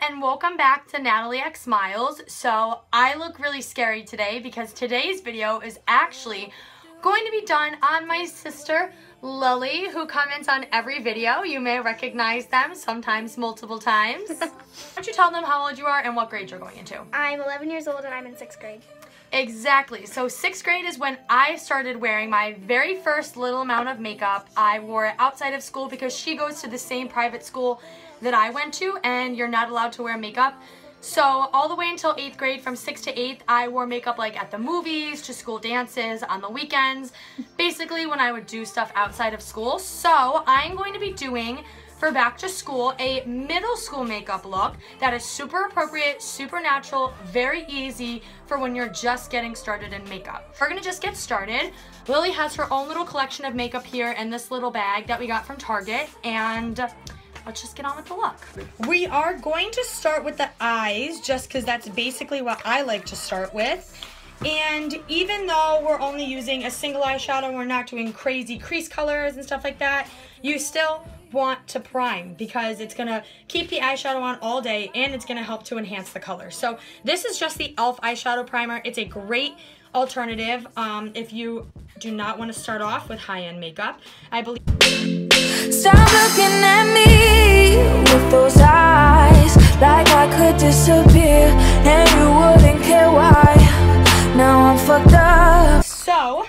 and welcome back to Natalie X Smiles. So I look really scary today because today's video is actually going to be done on my sister Lily, who comments on every video. You may recognize them, sometimes multiple times. Why don't you tell them how old you are and what grade you're going into? I'm 11 years old and I'm in 6th grade. Exactly. So 6th grade is when I started wearing my very first little amount of makeup. I wore it outside of school because she goes to the same private school that I went to, and you're not allowed to wear makeup. So all the way until 8th grade, from 6th to 8th, I wore makeup like at the movies, to school dances, on the weekends, basically when I would do stuff outside of school. So I'm going to be doing, for back to school, a middle school makeup look that is super appropriate, super natural, very easy for when you're just getting started in makeup. We're gonna just get started. Lily has her own little collection of makeup here in this little bag that we got from Target, and let's just get on with the look. We are going to start with the eyes just because that's basically what I like to start with. And even though we're only using a single eyeshadow, we're not doing crazy crease colors and stuff like that, you still want to prime because it's gonna keep the eyeshadow on all day and it's gonna help to enhance the color. So this is just the e.l.f. eyeshadow primer. It's a great alternative if you do not want to start off with high-end makeup. I believe. Stop looking at me with those eyes, like I could disappear and you wouldn't care why. Now I'm fucked up. So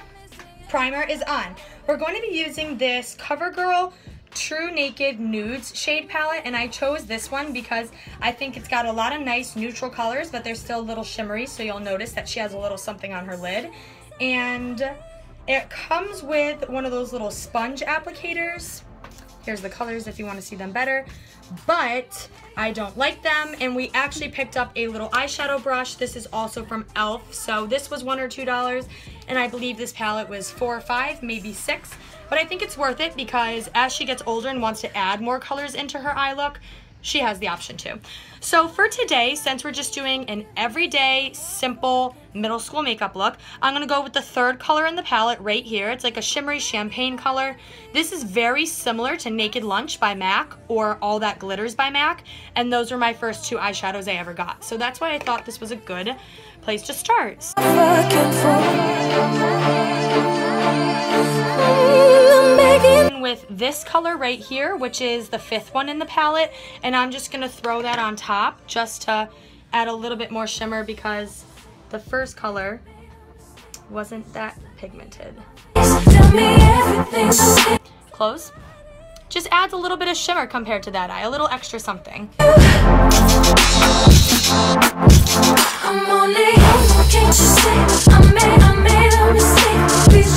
primer is on. We're going to be using this CoverGirl True Naked Nudes shade palette, and I chose this one because I think it's got a lot of nice neutral colors, but they're still a little shimmery, so you'll notice that she has a little something on her lid. And it comes with one of those little sponge applicators. Here's the colors if you want to see them better, but I don't like them. And we actually picked up a little eyeshadow brush. This is also from e.l.f. So this was $1 or $2, and I believe this palette was $4 or $5, maybe $6. But I think it's worth it because as she gets older and wants to add more colors into her eye look, she has the option to. So for today, since we're just doing an everyday, simple middle school makeup look, I'm going to go with the third color in the palette right here. It's like a shimmery champagne color. This is very similar to Naked Lunch by MAC or All That Glitters by MAC, and those are my first two eyeshadows I ever got. So that's why I thought this was a good place to start. With this color right here, which is the fifth one in the palette, and I'm just gonna throw that on top just to add a little bit more shimmer because the first color wasn't that pigmented. Close. Just adds a little bit of shimmer compared to that eye, a little extra something.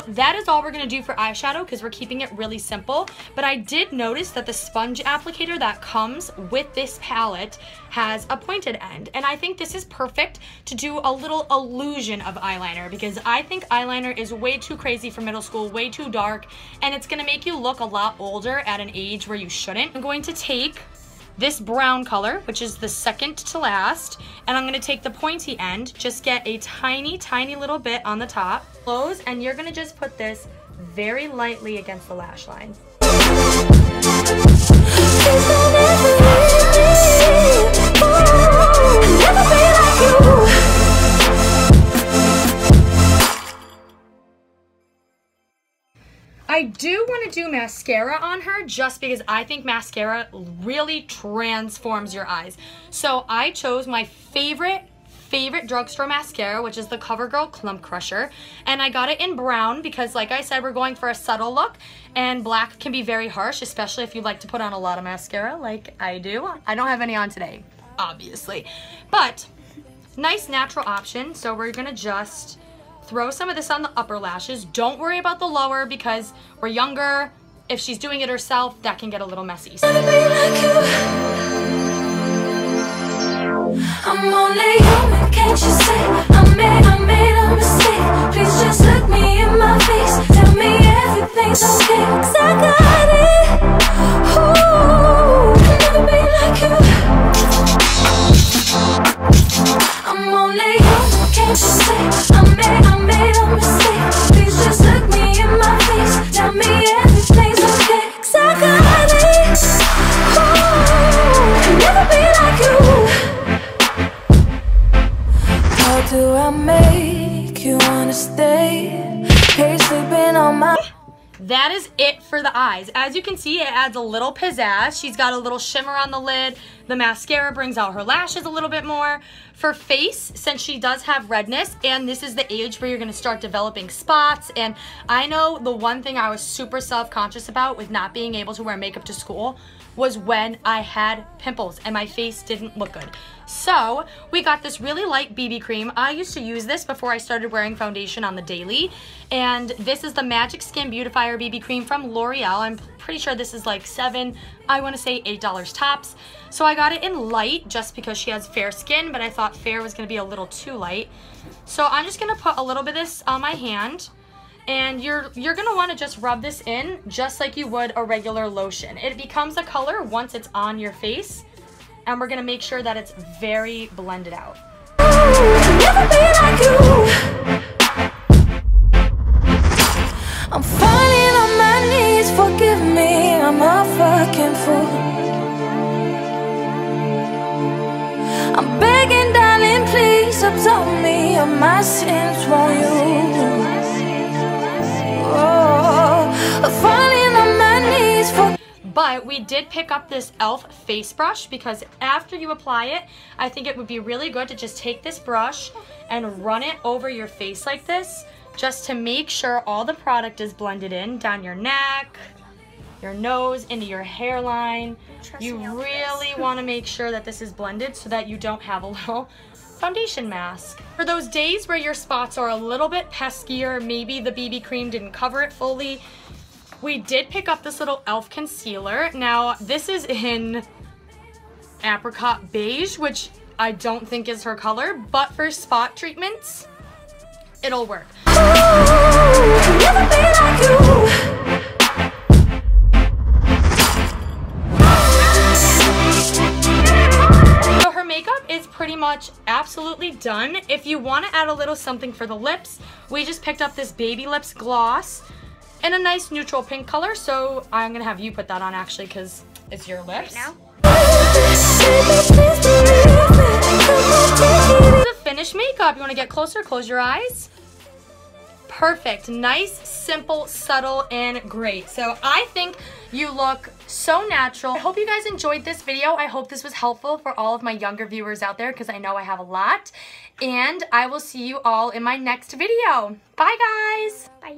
That is all we're going to do for eyeshadow because we're keeping it really simple. But I did notice that the sponge applicator that comes with this palette has a pointed end. And I think this is perfect to do a little illusion of eyeliner because I think eyeliner is way too crazy for middle school, way too dark, and it's going to make you look a lot older at an age where you shouldn't. I'm going to take this brown color, which is the second to last, and I'm going to take the pointy end, just get a tiny, tiny little bit on the top, close, and you're going to just put this very lightly against the lash line. I do want to do mascara on her just because I think mascara really transforms your eyes. So I chose my favorite drugstore mascara, which is the CoverGirl Clump Crusher, and I got it in brown because, like I said, we're going for a subtle look, and black can be very harsh, especially if you like to put on a lot of mascara like I do. I don't have any on today, obviously, but nice natural option. So we're gonna just throw some of this on the upper lashes. Don't worry about the lower because we're younger. If she's doing it herself, that can get a little messy. I'm only human, can't you see? I made a mistake. Please just look me in my face. Tell me everything's okay, 'cause I got it. Ooh, I'll never be like you. I'm only human, can't you see? I made a mistake. Please just look me in my face. Tell me everything's okay, 'cause I got it. Ooh, I'll never be like you. that is it for the eyes. As you can see, it adds a little pizzazz. She's got a little shimmer on the lid. The mascara brings out her lashes a little bit more. For face, since she does have redness, and this is the age where you're gonna start developing spots, and I know the one thing I was super self-conscious about with not being able to wear makeup to school was when I had pimples and my face didn't look good. So we got this really light BB cream. I used to use this before I started wearing foundation on the daily, and this is the Magic Skin Beautifier BB cream from L'Oreal. I'm pretty sure this is like I want to say $8 tops. So I got it in light just because she has fair skin, but I thought fair was going to be a little too light. So I'm just going to put a little bit of this on my hand. And you're going to want to just rub this in just like you would a regular lotion. It becomes a color once it's on your face. And we're going to make sure that it's very blended out. Never be like you. I'm falling on my knees, forgive me, I'm a fucking fool. I'm begging, darling, please absolve me of my sins, won't you? Falling on my knees for. But we did pick up this e.l.f. face brush because after you apply it, I think it would be really good to just take this brush and run it over your face like this, just to make sure all the product is blended in, down your neck, your nose, into your hairline. You really want to make sure that this is blended so that you don't have a little foundation mask. For those days where your spots are a little bit peskier, maybe the BB cream didn't cover it fully, we did pick up this little e.l.f. concealer. Now, this is in apricot beige, which I don't think is her color, but for spot treatments, it'll work. Never be like you. So her makeup is pretty much absolutely done. If you want to add a little something for the lips, we just picked up this Baby Lips gloss in a nice neutral pink color, so I'm gonna have you put that on actually because it's your lips. Right now? This is a finished makeup. You wanna get closer? Close your eyes. Perfect. Nice, simple, subtle, and great. So I think you look so natural. I hope you guys enjoyed this video. I hope this was helpful for all of my younger viewers out there because I know I have a lot. And I will see you all in my next video. Bye, guys. Bye.